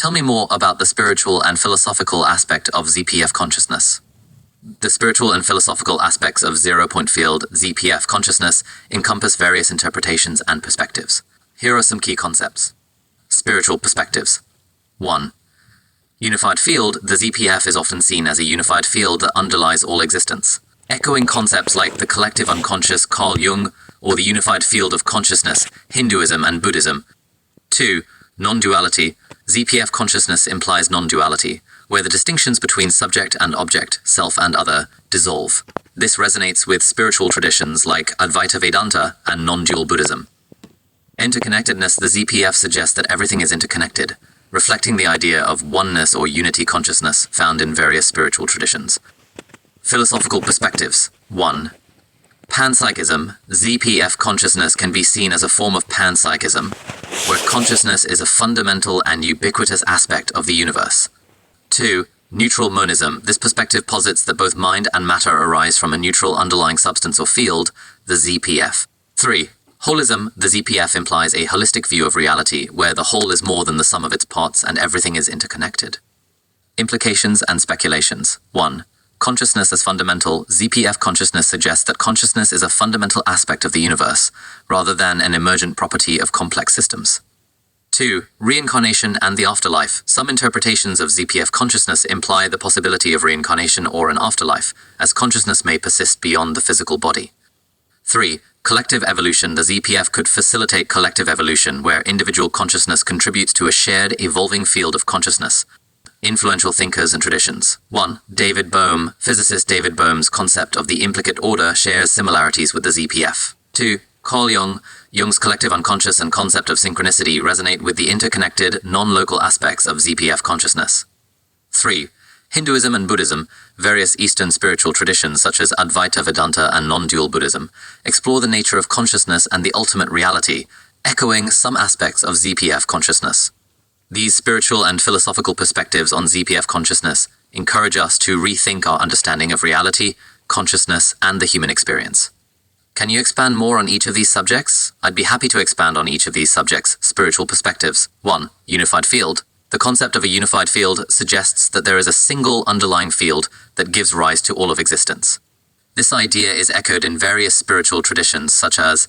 Tell me more about the spiritual and philosophical aspect of ZPF consciousness. The spiritual and philosophical aspects of zero-point field ZPF consciousness encompass various interpretations and perspectives. Here are some key concepts. Spiritual perspectives. 1. Unified field. The ZPF is often seen as a unified field that underlies all existence, echoing concepts like the collective unconscious Carl Jung or the unified field of consciousness, Hinduism and Buddhism. 2. Non-duality. ZPF consciousness implies non-duality, where the distinctions between subject and object, self and other, dissolve. This resonates with spiritual traditions like Advaita Vedanta and non-dual Buddhism. Interconnectedness. The ZPF suggests that everything is interconnected, reflecting the idea of oneness or unity consciousness found in various spiritual traditions. Philosophical perspectives. 1. Panpsychism. ZPF consciousness can be seen as a form of panpsychism, where consciousness is a fundamental and ubiquitous aspect of the universe. 2. Neutral monism. This perspective posits that both mind and matter arise from a neutral underlying substance or field, the ZPF. 3. Holism. The ZPF implies a holistic view of reality, where the whole is more than the sum of its parts and everything is interconnected. Implications and speculations. 1. Consciousness as fundamental. ZPF consciousness suggests that consciousness is a fundamental aspect of the universe, rather than an emergent property of complex systems. 2. Reincarnation and the afterlife. Some interpretations of ZPF consciousness imply the possibility of reincarnation or an afterlife, as consciousness may persist beyond the physical body. 3. Collective evolution. The ZPF could facilitate collective evolution, where individual consciousness contributes to a shared, evolving field of consciousness. Influential thinkers and traditions. 1. David Bohm. Physicist David Bohm's concept of the implicate order shares similarities with the ZPF. 2. Carl Jung. Jung's collective unconscious and concept of synchronicity resonate with the interconnected, non-local aspects of ZPF consciousness. 3. Hinduism and Buddhism. Various Eastern spiritual traditions such as Advaita Vedanta and non-dual Buddhism explore the nature of consciousness and the ultimate reality, echoing some aspects of ZPF consciousness. These spiritual and philosophical perspectives on ZPF consciousness encourage us to rethink our understanding of reality, consciousness, and the human experience. Can you expand more on each of these subjects? I'd be happy to expand on each of these subjects. Spiritual perspectives. 1. Unified field. The concept of a unified field suggests that there is a single underlying field that gives rise to all of existence. This idea is echoed in various spiritual traditions such as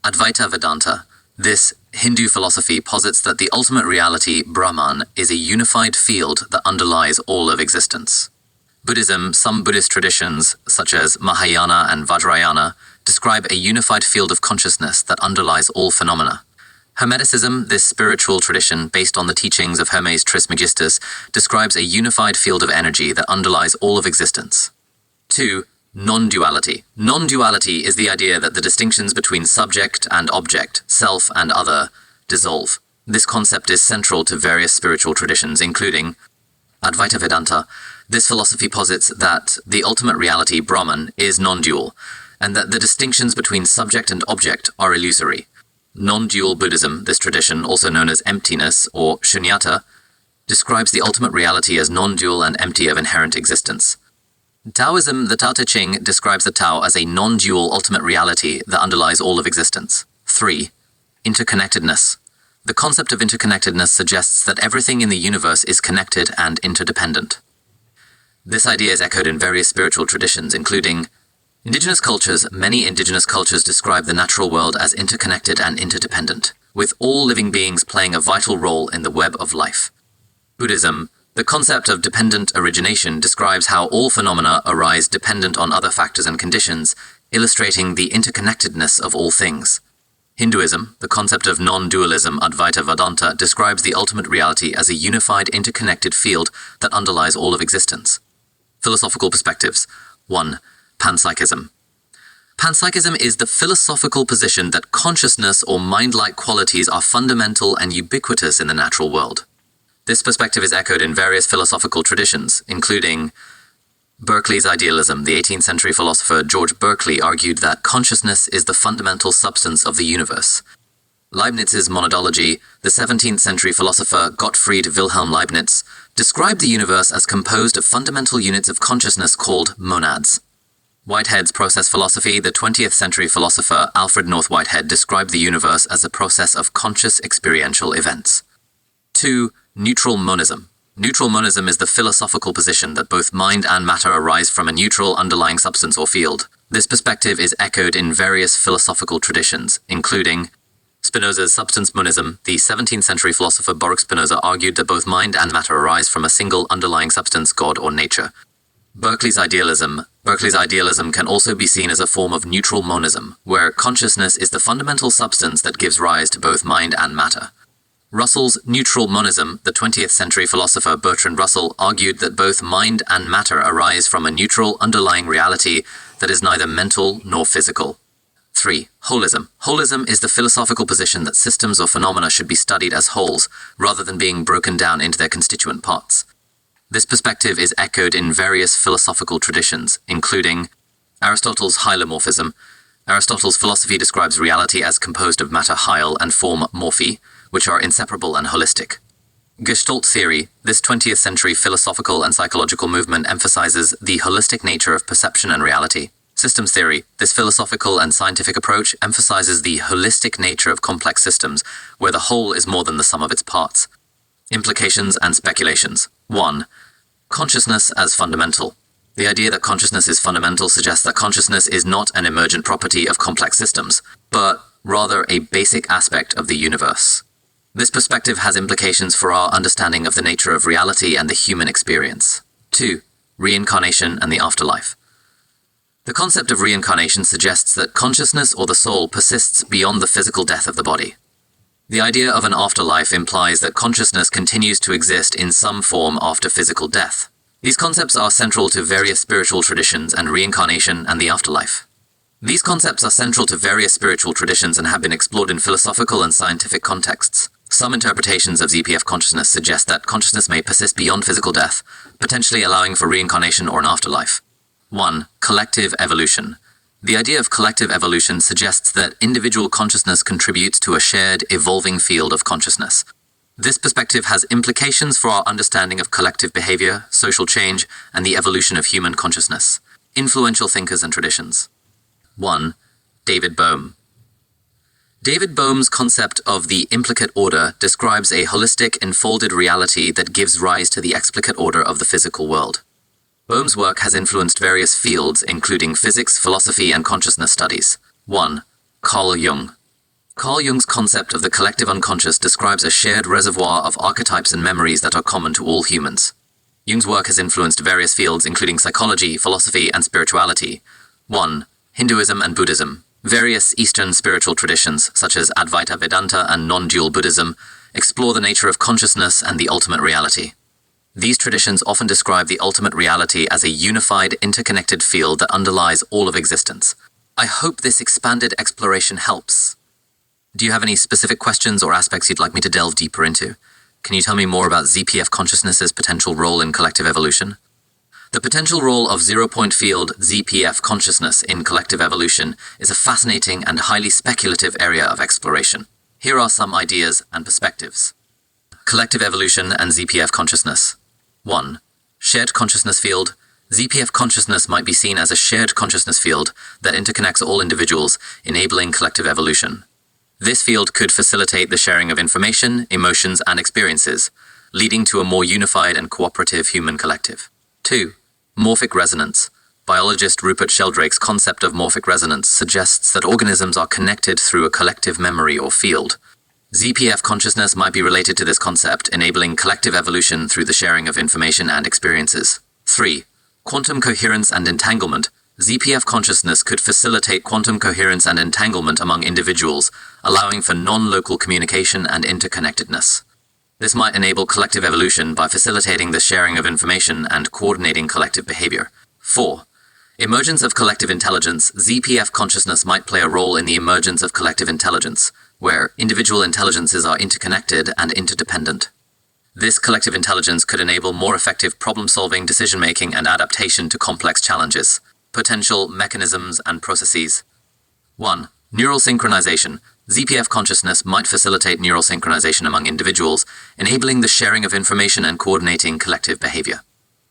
Advaita Vedanta. This Hindu philosophy posits that the ultimate reality, Brahman, is a unified field that underlies all of existence. Buddhism. Some Buddhist traditions, such as Mahayana and Vajrayana, describe a unified field of consciousness that underlies all phenomena. Hermeticism. This spiritual tradition, based on the teachings of Hermes Trismegistus, describes a unified field of energy that underlies all of existence. 2. Non-duality. Non-duality is the idea that the distinctions between subject and object, self and other, dissolve. This concept is central to various spiritual traditions, including Advaita Vedanta. This philosophy posits that the ultimate reality, Brahman, is non-dual, and that the distinctions between subject and object are illusory. Non-dual Buddhism, this tradition, also known as emptiness or shunyata, describes the ultimate reality as non-dual and empty of inherent existence. Taoism, the Tao Te Ching, describes the Tao as a non-dual ultimate reality that underlies all of existence. 3. Interconnectedness. The concept of interconnectedness suggests that everything in the universe is connected and interdependent. This idea is echoed in various spiritual traditions, including indigenous cultures. Many indigenous cultures describe the natural world as interconnected and interdependent, with all living beings playing a vital role in the web of life. Buddhism. The concept of dependent origination describes how all phenomena arise dependent on other factors and conditions, illustrating the interconnectedness of all things. Hinduism. The concept of non-dualism, Advaita Vedanta, describes the ultimate reality as a unified, interconnected field that underlies all of existence. Philosophical perspectives. 1. Panpsychism. Panpsychism is the philosophical position that consciousness or mind-like qualities are fundamental and ubiquitous in the natural world. This perspective is echoed in various philosophical traditions, including Berkeley's idealism. The 18th century philosopher George Berkeley argued that consciousness is the fundamental substance of the universe. Leibniz's monadology. The 17th century philosopher Gottfried Wilhelm Leibniz described the universe as composed of fundamental units of consciousness called monads. Whitehead's process philosophy. The 20th century philosopher Alfred North Whitehead described the universe as a process of conscious experiential events. 2. Neutral monism. Neutral monism is the philosophical position that both mind and matter arise from a neutral underlying substance or field. This perspective is echoed in various philosophical traditions, including Spinoza's substance monism. The 17th century philosopher Baruch Spinoza argued that both mind and matter arise from a single underlying substance, God or nature. Berkeley's idealism. Berkeley's idealism can also be seen as a form of neutral monism, where consciousness is the fundamental substance that gives rise to both mind and matter. Russell's neutral monism. The 20th century philosopher Bertrand Russell argued that both mind and matter arise from a neutral underlying reality that is neither mental nor physical. 3. Holism. Holism is the philosophical position that systems or phenomena should be studied as wholes, rather than being broken down into their constituent parts. This perspective is echoed in various philosophical traditions, including Aristotle's hylomorphism. Aristotle's philosophy describes reality as composed of matter hyl and form morphe, which are inseparable and holistic. Gestalt theory. This 20th century philosophical and psychological movement emphasizes the holistic nature of perception and reality. Systems theory. This philosophical and scientific approach emphasizes the holistic nature of complex systems, where the whole is more than the sum of its parts. Implications and speculations. 1. Consciousness as fundamental. The idea that consciousness is fundamental suggests that consciousness is not an emergent property of complex systems, but rather a basic aspect of the universe. This perspective has implications for our understanding of the nature of reality and the human experience. 2. Reincarnation and the afterlife. The concept of reincarnation suggests that consciousness or the soul persists beyond the physical death of the body. The idea of an afterlife implies that consciousness continues to exist in some form after physical death. These concepts are central to various spiritual traditions and reincarnation and the afterlife. These concepts are central to various spiritual traditions and have been explored in philosophical and scientific contexts. Some interpretations of ZPF consciousness suggest that consciousness may persist beyond physical death, potentially allowing for reincarnation or an afterlife. 1. Collective evolution. The idea of collective evolution suggests that individual consciousness contributes to a shared, evolving field of consciousness. This perspective has implications for our understanding of collective behavior, social change, and the evolution of human consciousness. Influential thinkers and traditions. 1. David Bohm. David Bohm's concept of the implicate order describes a holistic, enfolded reality that gives rise to the explicate order of the physical world. Bohm's work has influenced various fields, including physics, philosophy, and consciousness studies. 1. Carl Jung. Carl Jung's concept of the collective unconscious describes a shared reservoir of archetypes and memories that are common to all humans. Jung's work has influenced various fields, including psychology, philosophy, and spirituality. 1. Hinduism and Buddhism. Various Eastern spiritual traditions, such as Advaita Vedanta and non-dual Buddhism, explore the nature of consciousness and the ultimate reality. These traditions often describe the ultimate reality as a unified, interconnected field that underlies all of existence. I hope this expanded exploration helps. Do you have any specific questions or aspects you'd like me to delve deeper into? Can you tell me more about ZPF consciousness's potential role in collective evolution? The potential role of zero-point field ZPF consciousness in collective evolution is a fascinating and highly speculative area of exploration. Here are some ideas and perspectives. Collective evolution and ZPF consciousness. 1. Shared consciousness field. ZPF consciousness might be seen as a shared consciousness field that interconnects all individuals, enabling collective evolution. This field could facilitate the sharing of information, emotions, and experiences, leading to a more unified and cooperative human collective. 2. Morphic resonance. Biologist Rupert Sheldrake's concept of morphic resonance suggests that organisms are connected through a collective memory or field. ZPF consciousness might be related to this concept, enabling collective evolution through the sharing of information and experiences. 3. Quantum coherence and entanglement. ZPF consciousness could facilitate quantum coherence and entanglement among individuals, allowing for non-local communication and interconnectedness. This might enable collective evolution by facilitating the sharing of information and coordinating collective behavior. 4. Emergence of collective intelligence. ZPF consciousness might play a role in the emergence of collective intelligence, where individual intelligences are interconnected and interdependent. This collective intelligence could enable more effective problem-solving, decision-making, and adaptation to complex challenges. Potential mechanisms and processes. 1. Neural synchronization. ZPF consciousness might facilitate neural synchronization among individuals, enabling the sharing of information and coordinating collective behavior.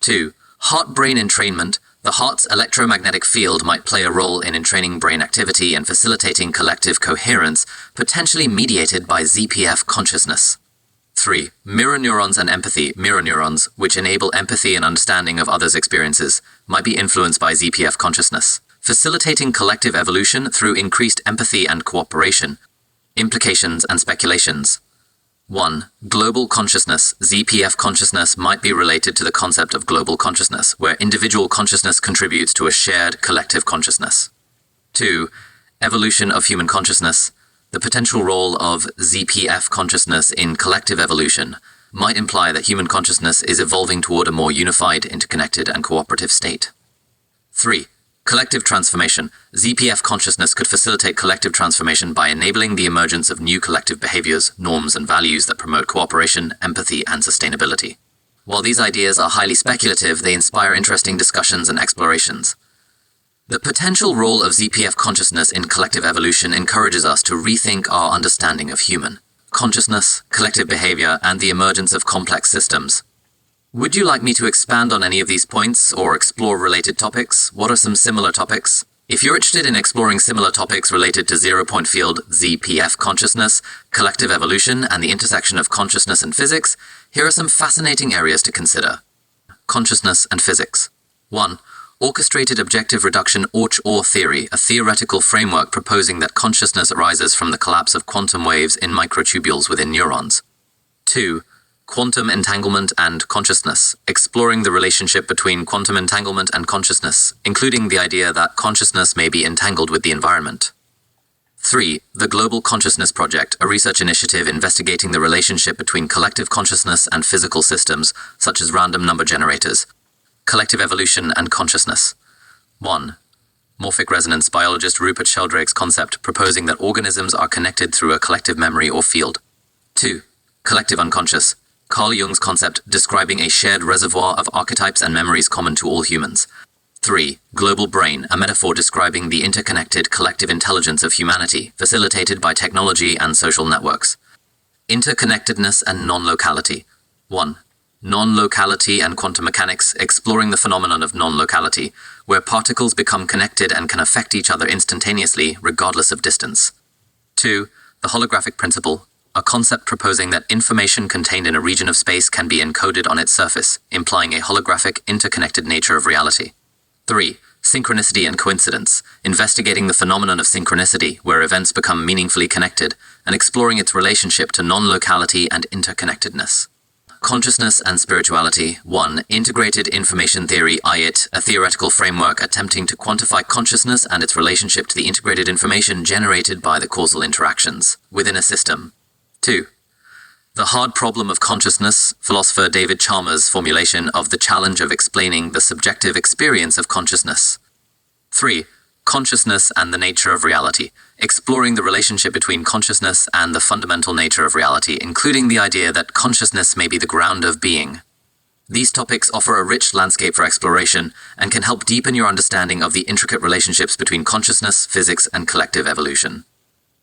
2. Heart-brain entrainment. The heart's electromagnetic field might play a role in entraining brain activity and facilitating collective coherence, potentially mediated by ZPF consciousness. 3. Mirror neurons and empathy. Mirror neurons, which enable empathy and understanding of others' experiences, might be influenced by ZPF consciousness, facilitating collective evolution through increased empathy and cooperation. Implications and speculations. 1. Global consciousness. ZPF consciousness might be related to the concept of global consciousness, where individual consciousness contributes to a shared collective consciousness. 2. Evolution of human consciousness. The potential role of ZPF consciousness in collective evolution might imply that human consciousness is evolving toward a more unified, interconnected, and cooperative state. 3. Collective transformation. ZPF consciousness could facilitate collective transformation by enabling the emergence of new collective behaviors, norms, and values that promote cooperation, empathy, and sustainability. While these ideas are highly speculative, they inspire interesting discussions and explorations. The potential role of ZPF consciousness in collective evolution encourages us to rethink our understanding of human consciousness, collective behavior, and the emergence of complex systems. Would you like me to expand on any of these points or explore related topics? What are some similar topics? If you're interested in exploring similar topics related to zero-point field ZPF consciousness, collective evolution, and the intersection of consciousness and physics, here are some fascinating areas to consider. Consciousness and physics. 1. Orchestrated objective reduction or theory, a theoretical framework proposing that consciousness arises from the collapse of quantum waves in microtubules within neurons. 2. Quantum entanglement and consciousness, exploring the relationship between quantum entanglement and consciousness, including the idea that consciousness may be entangled with the environment. 3. The Global Consciousness Project, a research initiative investigating the relationship between collective consciousness and physical systems, such as random number generators. Collective evolution and consciousness. 1. Morphic resonance biologist Rupert Sheldrake's concept proposing that organisms are connected through a collective memory or field. 2. Collective unconscious. Carl Jung's concept describing a shared reservoir of archetypes and memories common to all humans. 3. Global brain, a metaphor describing the interconnected collective intelligence of humanity, facilitated by technology and social networks. Interconnectedness and non-locality. 1. Non-locality and quantum mechanics, exploring the phenomenon of non-locality, where particles become connected and can affect each other instantaneously, regardless of distance. 2. The holographic principle, a concept proposing that information contained in a region of space can be encoded on its surface, implying a holographic, interconnected nature of reality. 3. Synchronicity and coincidence, investigating the phenomenon of synchronicity, where events become meaningfully connected, and exploring its relationship to non-locality and interconnectedness. Consciousness and spirituality. 1. Integrated information theory, IT, a theoretical framework attempting to quantify consciousness and its relationship to the integrated information generated by the causal interactions within a system. 2. The hard problem of consciousness, philosopher David Chalmers' formulation of the challenge of explaining the subjective experience of consciousness. 3. Consciousness and the nature of reality, exploring the relationship between consciousness and the fundamental nature of reality, including the idea that consciousness may be the ground of being. These topics offer a rich landscape for exploration and can help deepen your understanding of the intricate relationships between consciousness, physics, and collective evolution.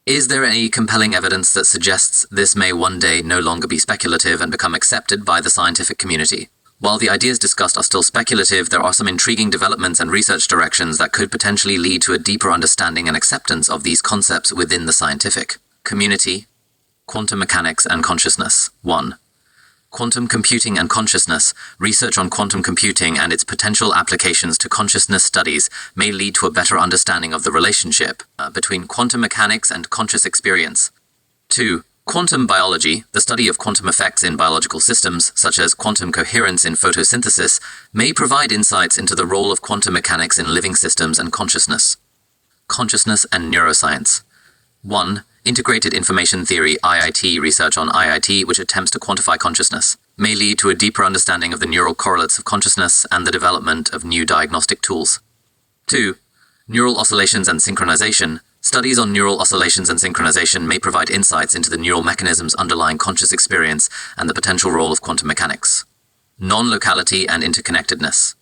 Is there any compelling evidence that suggests this may one day no longer be speculative and become accepted by the scientific community? While the ideas discussed are still speculative, there are some intriguing developments and research directions that could potentially lead to a deeper understanding and acceptance of these concepts within the scientific community. Quantum mechanics and consciousness. 1. Quantum computing and consciousness. Research on quantum computing and its potential applications to consciousness studies may lead to a better understanding of the relationship between quantum mechanics and conscious experience. 2. Quantum biology, the study of quantum effects in biological systems, such as quantum coherence in photosynthesis, may provide insights into the role of quantum mechanics in living systems and consciousness. Consciousness and neuroscience. 1. Integrated information theory (IIT) research on IIT, which attempts to quantify consciousness, may lead to a deeper understanding of the neural correlates of consciousness and the development of new diagnostic tools. 2. Neural oscillations and synchronization. Studies on neural oscillations and synchronization may provide insights into the neural mechanisms underlying conscious experience and the potential role of quantum mechanics. Non-locality and interconnectedness.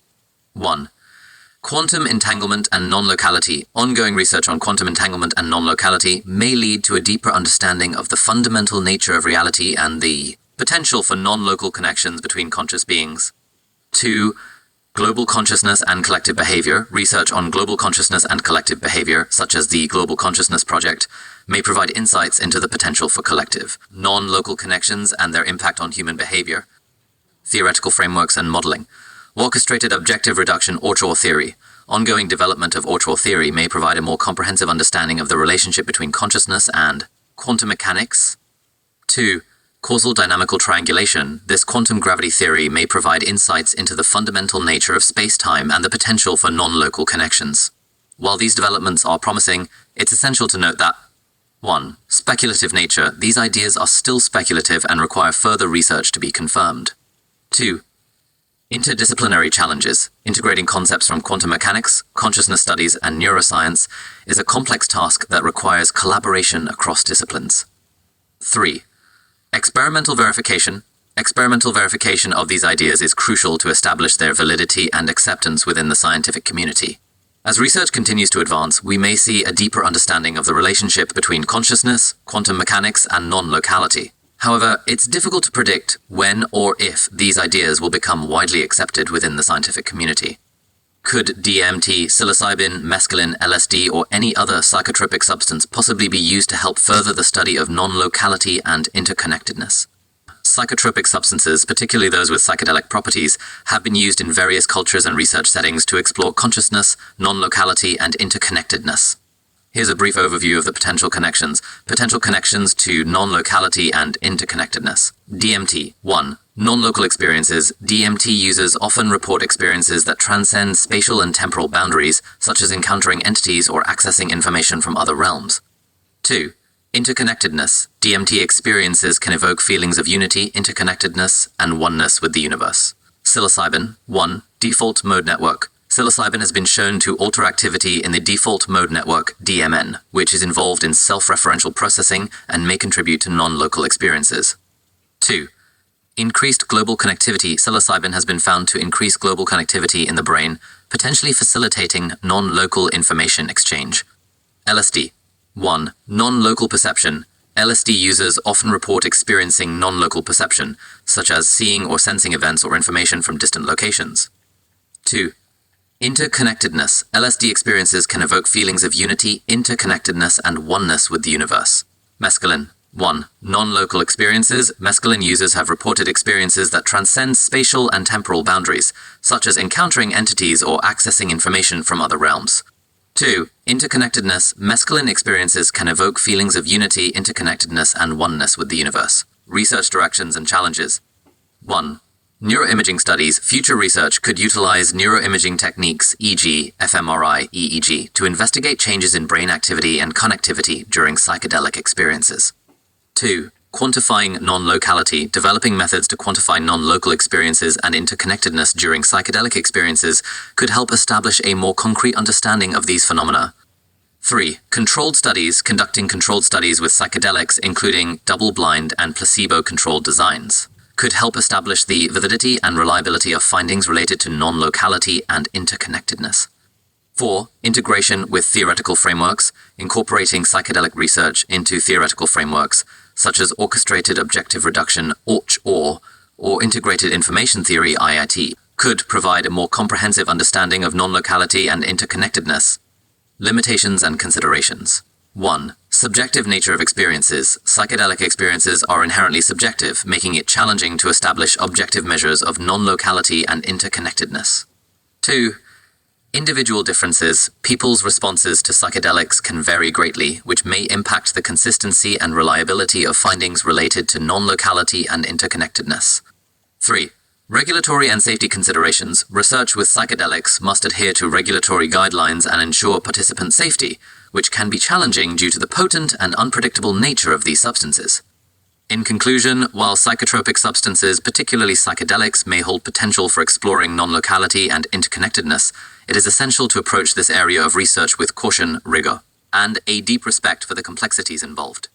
1. Quantum entanglement and non-locality. Ongoing research on quantum entanglement and non-locality may lead to a deeper understanding of the fundamental nature of reality and the potential for non-local connections between conscious beings. 2. Global consciousness and collective behavior. Research on global consciousness and collective behavior, such as the Global Consciousness Project, may provide insights into the potential for collective, non-local connections and their impact on human behavior. Theoretical frameworks and modeling. Orchestrated objective reduction auteur theory. Ongoing development of auteur theory may provide a more comprehensive understanding of the relationship between consciousness and quantum mechanics. 2. Causal dynamical triangulation. This quantum gravity theory may provide insights into the fundamental nature of space-time and the potential for non-local connections. While these developments are promising, it's essential to note that 1. Speculative nature. These ideas are still speculative and require further research to be confirmed. 2. Interdisciplinary challenges. Integrating concepts from quantum mechanics, consciousness studies, and neuroscience is a complex task that requires collaboration across disciplines. 3. Experimental verification. Experimental verification of these ideas is crucial to establish their validity and acceptance within the scientific community. As research continues to advance, we may see a deeper understanding of the relationship between consciousness, quantum mechanics, and non-locality. However, it's difficult to predict when or if these ideas will become widely accepted within the scientific community. Could DMT, psilocybin, mescaline, LSD, or any other psychotropic substance possibly be used to help further the study of non-locality and interconnectedness? Psychotropic substances, particularly those with psychedelic properties, have been used in various cultures and research settings to explore consciousness, non-locality, and interconnectedness. Here's a brief overview of the potential connections. Potential connections to non-locality and interconnectedness. DMT. 1. Non-local experiences. DMT users often report experiences that transcend spatial and temporal boundaries, such as encountering entities or accessing information from other realms. 2. Interconnectedness. DMT experiences can evoke feelings of unity, interconnectedness, and oneness with the universe. Psilocybin. 1. Default mode network. Psilocybin has been shown to alter activity in the default mode network, DMN, which is involved in self-referential processing and may contribute to non-local experiences. 2. Increased global connectivity. Psilocybin has been found to increase global connectivity in the brain, potentially facilitating non-local information exchange. LSD. 1. Non-local perception. LSD users often report experiencing non-local perception, such as seeing or sensing events or information from distant locations. 2. Interconnectedness. LSD experiences can evoke feelings of unity, interconnectedness, and oneness with the universe. Mescaline. 1. Non-local experiences. Mescaline users have reported experiences that transcend spatial and temporal boundaries, such as encountering entities or accessing information from other realms. 2. Interconnectedness. Mescaline experiences can evoke feelings of unity, interconnectedness, and oneness with the universe. Research directions and challenges. 1. Neuroimaging studies. Future research could utilize neuroimaging techniques, e.g., fMRI, EEG, to investigate changes in brain activity and connectivity during psychedelic experiences. 2. Quantifying non-locality. Developing methods to quantify non-local experiences and interconnectedness during psychedelic experiences could help establish a more concrete understanding of these phenomena. 3. Controlled studies. Conducting controlled studies with psychedelics, including double-blind and placebo-controlled designs, could help establish the validity and reliability of findings related to non-locality and interconnectedness. 4. Integration with theoretical frameworks. Incorporating psychedelic research into theoretical frameworks, such as orchestrated objective reduction, or integrated information theory, IIT, could provide a more comprehensive understanding of non-locality and interconnectedness. Limitations and considerations. 1. Subjective nature of experiences. Psychedelic experiences are inherently subjective, making it challenging to establish objective measures of non-locality and interconnectedness. 2. Individual differences. People's responses to psychedelics can vary greatly, which may impact the consistency and reliability of findings related to non-locality and interconnectedness. 3. Regulatory and safety considerations. Research with psychedelics must adhere to regulatory guidelines and ensure participant safety, which can be challenging due to the potent and unpredictable nature of these substances. In conclusion, while psychotropic substances, particularly psychedelics, may hold potential for exploring non-locality and interconnectedness, it is essential to approach this area of research with caution, rigor, and a deep respect for the complexities involved.